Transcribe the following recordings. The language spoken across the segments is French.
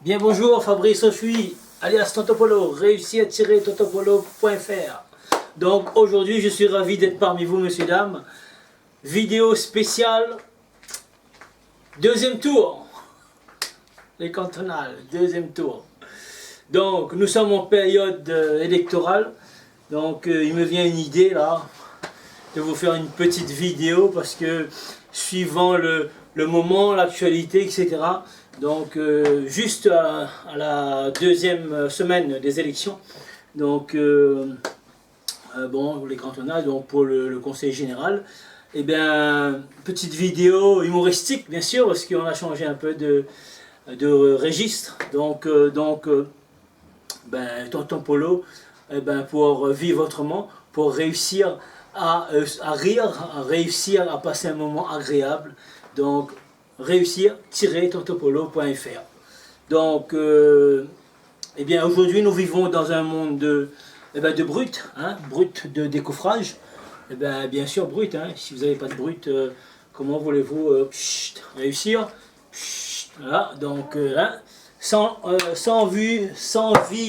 Bien bonjour, Fabrice Oshui, alias Totopolo, réussi-totopolo.fr. Donc aujourd'hui je suis ravi d'être parmi vous, messieurs, dames. Vidéo spéciale, deuxième tour. Les cantonales, deuxième tour. Donc nous sommes en période électorale. Donc il me vient une idée là, de vous faire une petite vidéo parce que suivant le moment, l'actualité, etc. Donc juste à la deuxième semaine des élections, donc bon, les cantonales, donc pour le conseil général, et bien petite vidéo humoristique bien sûr parce qu'on a changé un peu de registre, donc ben, Tonton Polo, ben, pour vivre autrement, pour réussir à rire, à réussir à passer un moment agréable, donc réussir-tontopolo.fr. Donc, eh bien aujourd'hui nous vivons dans un monde de brut, hein, brut de décoffrage. Eh bien sûr brut, hein, si vous n'avez pas de brut, comment voulez-vous réussir? Voilà, donc hein, sans vie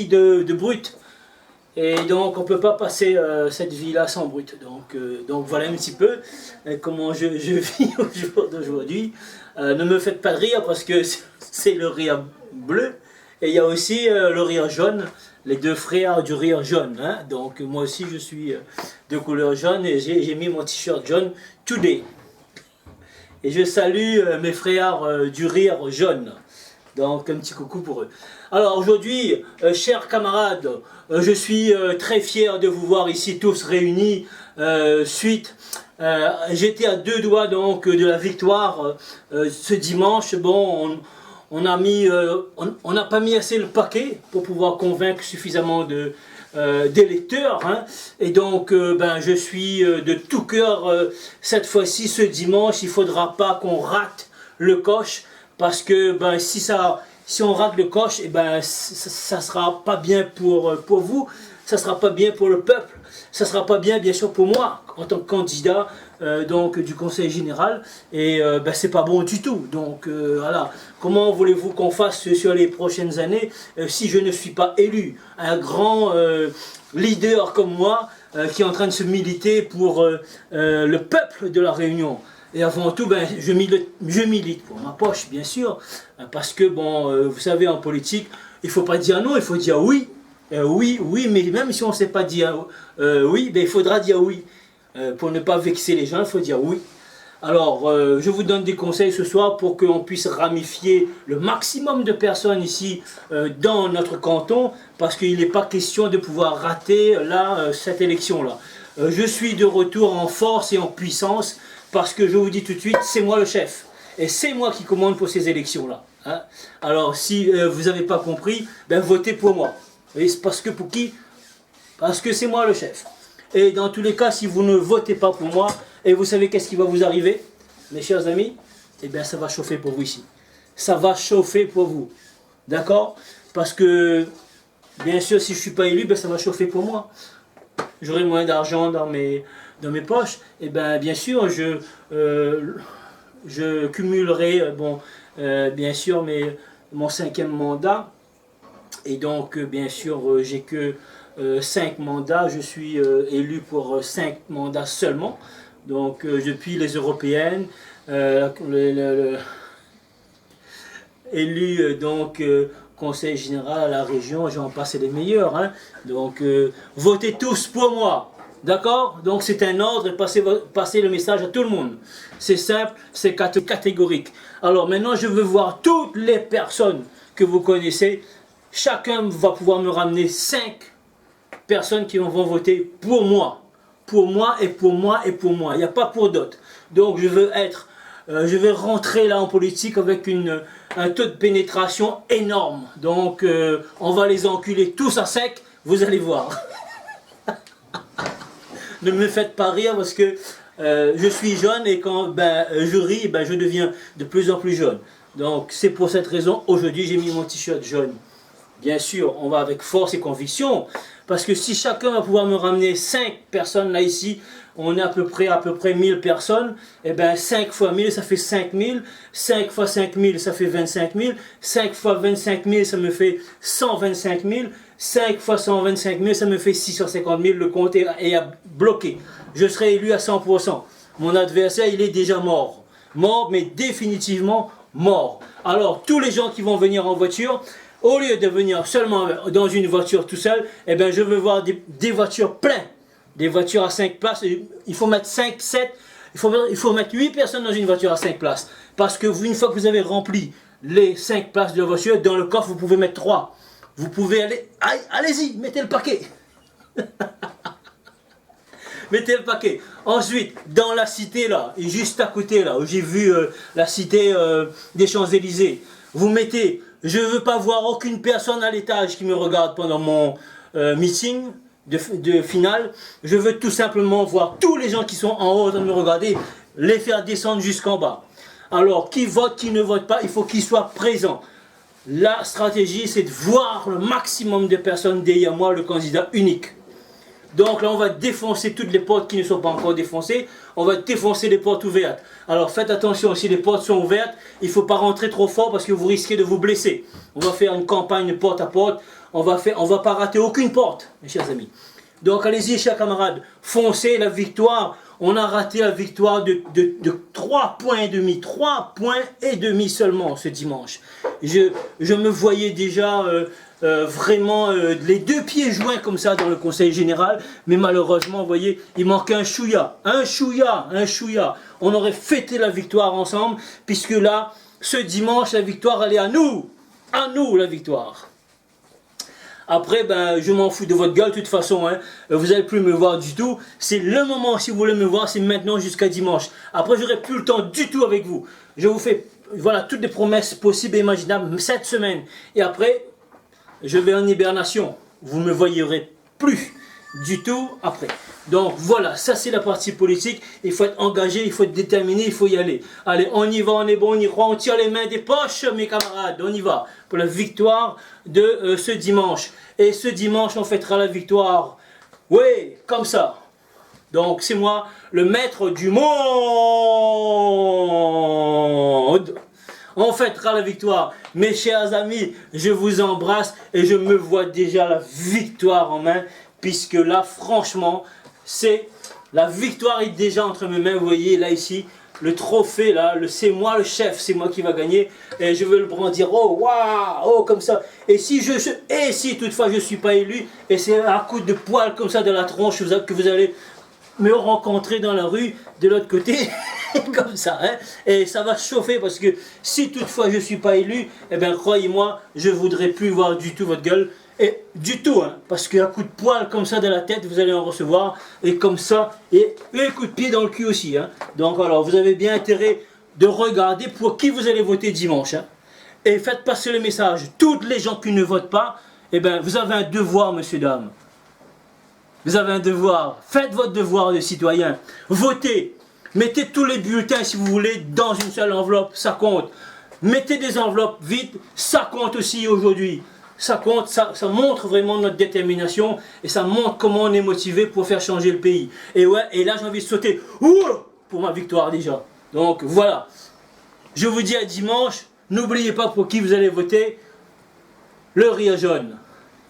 de brut. Et donc on ne peut pas passer cette vie-là sans brut. Donc voilà un petit peu comment je vis au jour d'aujourd'hui. Ne me faites pas de rire parce que c'est le rire bleu. Et il y a aussi le rire jaune, les deux frères du rire jaune. Hein. Donc moi aussi je suis de couleur jaune et j'ai mis mon t-shirt jaune today. Et je salue mes frères du rire jaune. Donc un petit coucou pour eux. Alors aujourd'hui, chers camarades, je suis très fier de vous voir ici tous réunis. J'étais à deux doigts donc de la victoire ce dimanche. Bon, on n'a pas mis assez le paquet pour pouvoir convaincre suffisamment d'électeurs, hein. Et donc ben, je suis de tout cœur cette fois-ci, ce dimanche. Il ne faudra pas qu'on rate le coche. Parce que ben, si on rate le coche, eh ben, ça ne sera pas bien pour vous, ça ne sera pas bien pour le peuple, ça ne sera pas bien sûr pour moi en tant que candidat donc, du conseil général, et ben, c'est pas bon du tout. Donc voilà, comment voulez-vous qu'on fasse sur les prochaines années si je ne suis pas élu? Un grand leader comme moi qui est en train de se militer pour le peuple de la Réunion. Et avant tout, ben, je milite pour ma poche, bien sûr, parce que, bon, vous savez, en politique, il ne faut pas dire non, il faut dire oui. Oui, mais même si on ne sait pas dire oui, ben, il faudra dire oui. Pour ne pas vexer les gens, il faut dire oui. Alors, je vous donne des conseils ce soir pour qu'on puisse ramifier le maximum de personnes ici dans notre canton, parce qu'il n'est pas question de pouvoir rater là, cette élection-là. Je suis de retour en force et en puissance, parce que je vous dis tout de suite, c'est moi le chef. Et c'est moi qui commande pour ces élections-là. Hein. Alors, si vous n'avez pas compris, ben, votez pour moi. Et c'est parce que pour qui? Parce que c'est moi le chef. Et dans tous les cas, si vous ne votez pas pour moi, et vous savez qu'est-ce qui va vous arriver, mes chers amis? Eh bien, ça va chauffer pour vous ici. Ça va chauffer pour vous. D'accord? Parce que, bien sûr, si je ne suis pas élu, ben, ça va chauffer pour moi. J'aurai moins d'argent dans mes poches, et bien sûr je cumulerai bien sûr mon 5e mandat, et donc bien sûr j'ai que 5 mandats, je suis élu pour 5 mandats seulement, donc depuis les européennes, élu donc conseil général à la région, j'en passe les meilleurs, hein. Donc votez tous pour moi. D'accord? Donc c'est un ordre et passez le message à tout le monde. C'est simple, c'est catégorique. Alors maintenant je veux voir toutes les personnes que vous connaissez. Chacun va pouvoir me ramener 5 personnes qui vont voter pour moi. Pour moi et pour moi et pour moi. Il n'y a pas pour d'autres. Donc je vais rentrer là en politique avec un taux de pénétration énorme. Donc on va les enculer tous à sec, vous allez voir. Ne me faites pas rire parce que je suis jeune et quand je ris, je deviens de plus en plus jaune. Donc c'est pour cette raison, aujourd'hui j'ai mis mon t-shirt jaune. bien sûr, on va avec force et conviction, parce que si chacun va pouvoir me ramener 5 personnes là ici, on est à peu près 1000 personnes, et bien 5 fois 1000 ça fait 5000, 5 fois 5000 ça fait 25 000, 5 fois 25 000 ça me fait 125 000, 5 fois 125 000 ça me fait 650 000, le compte est bloqué. Je serai élu à 100%. Mon adversaire il est déjà mort. Mort mais définitivement mort. Alors tous les gens qui vont venir en voiture, au lieu de venir seulement dans une voiture tout seul, eh bien je veux voir des voitures pleines. Des voitures à 5 places, il faut mettre 5, 7, il faut mettre 8 personnes dans une voiture à 5 places. Parce que une fois que vous avez rempli les 5 places de la voiture, dans le coffre vous pouvez mettre 3. Vous pouvez aller, allez-y, mettez le paquet. Mettez le paquet. Ensuite, dans la cité là, et juste à côté là, où j'ai vu la cité des Champs-Élysées, vous mettez, je ne veux pas voir aucune personne à l'étage qui me regarde pendant mon meeting de finale. Je veux tout simplement voir tous les gens qui sont en haut de me regarder, les faire descendre jusqu'en bas. Alors, qui vote, qui ne vote pas, il faut qu'ils soient présents. La stratégie, c'est de voir le maximum de personnes derrière moi, le candidat unique. Donc là, on va défoncer toutes les portes qui ne sont pas encore défoncées. On va défoncer les portes ouvertes. Alors faites attention, si les portes sont ouvertes, il ne faut pas rentrer trop fort parce que vous risquez de vous blesser. On va faire une campagne porte à porte. On va pas rater aucune porte, mes chers amis. Donc allez-y, chers camarades, foncez la victoire. On a raté la victoire de 3 points et demi. 3 points et demi seulement ce dimanche. Je me voyais déjà vraiment les 2 pieds joints comme ça dans le conseil général. Mais malheureusement, vous voyez, il manquait un chouïa. Un chouïa, un chouïa. On aurait fêté la victoire ensemble, puisque là, ce dimanche, la victoire, elle est à nous. À nous, la victoire. Après, ben, je m'en fous de votre gueule, de toute façon, hein. Vous n'allez plus me voir du tout. C'est le moment, si vous voulez me voir, c'est maintenant jusqu'à dimanche. Après, je n'aurai plus le temps du tout avec vous. Je vous fais, voilà, toutes les promesses possibles et imaginables cette semaine. Et après, je vais en hibernation. Vous ne me voyerez plus du tout après. Donc voilà, ça c'est la partie politique. Il faut être engagé, il faut être déterminé, il faut y aller. Allez, on y va, on est bon, on y croit, on tire les mains des poches, mes camarades. On y va pour la victoire de ce dimanche. Et ce dimanche, on fêtera la victoire. Oui, comme ça. Donc c'est moi, le maître du monde. On fêtera la victoire. Mes chers amis, je vous embrasse et je me vois déjà la victoire en main. Puisque là, franchement, la victoire est déjà entre mes mains. Vous voyez, là, ici, le trophée, là, c'est moi le chef, c'est moi qui va gagner. Et je veux le brandir, oh, waouh, oh, comme ça. Et si toutefois je ne suis pas élu, et c'est un coup de poil comme ça de la tronche que vous allez me rencontrer dans la rue, de l'autre côté, comme ça, hein. Et ça va chauffer, parce que si toutefois je ne suis pas élu, eh bien, croyez-moi, je ne voudrais plus voir du tout votre gueule. Et du tout, hein, parce qu'un coup de poil comme ça de la tête, vous allez en recevoir, et comme ça, et un coup de pied dans le cul aussi. Hein. Donc alors, vous avez bien intérêt de regarder pour qui vous allez voter dimanche. Hein. Et faites passer le message. Toutes les gens qui ne votent pas, eh bien, vous avez un devoir, messieurs, dames. Vous avez un devoir. Faites votre devoir de citoyen. Votez. Mettez tous les bulletins, si vous voulez, dans une seule enveloppe. Ça compte. Mettez des enveloppes vides. Ça compte aussi aujourd'hui. Ça compte, ça montre vraiment notre détermination et ça montre comment on est motivé pour faire changer le pays. Et ouais, et là j'ai envie de sauter pour ma victoire déjà. Donc voilà. Je vous dis à dimanche. N'oubliez pas pour qui vous allez voter. Le Rio jaune.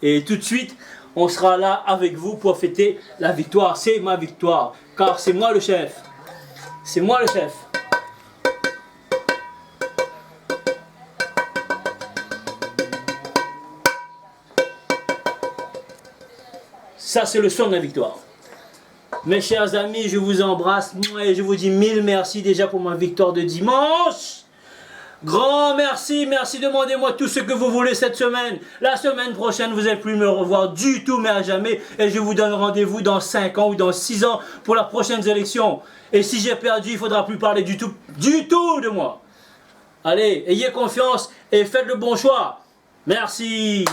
Et tout de suite, on sera là avec vous pour fêter la victoire. C'est ma victoire. Car c'est moi le chef. C'est moi le chef. Ça, c'est le son de la victoire. Mes chers amis, je vous embrasse et je vous dis 1000 merci déjà pour ma victoire de dimanche. Grand merci, merci, demandez-moi tout ce que vous voulez cette semaine. La semaine prochaine, vous n'allez plus me revoir du tout, mais à jamais. Et je vous donne rendez-vous dans 5 ans ou dans 6 ans pour la prochaine élection. Et si j'ai perdu, il ne faudra plus parler du tout de moi. Allez, ayez confiance et faites le bon choix. Merci.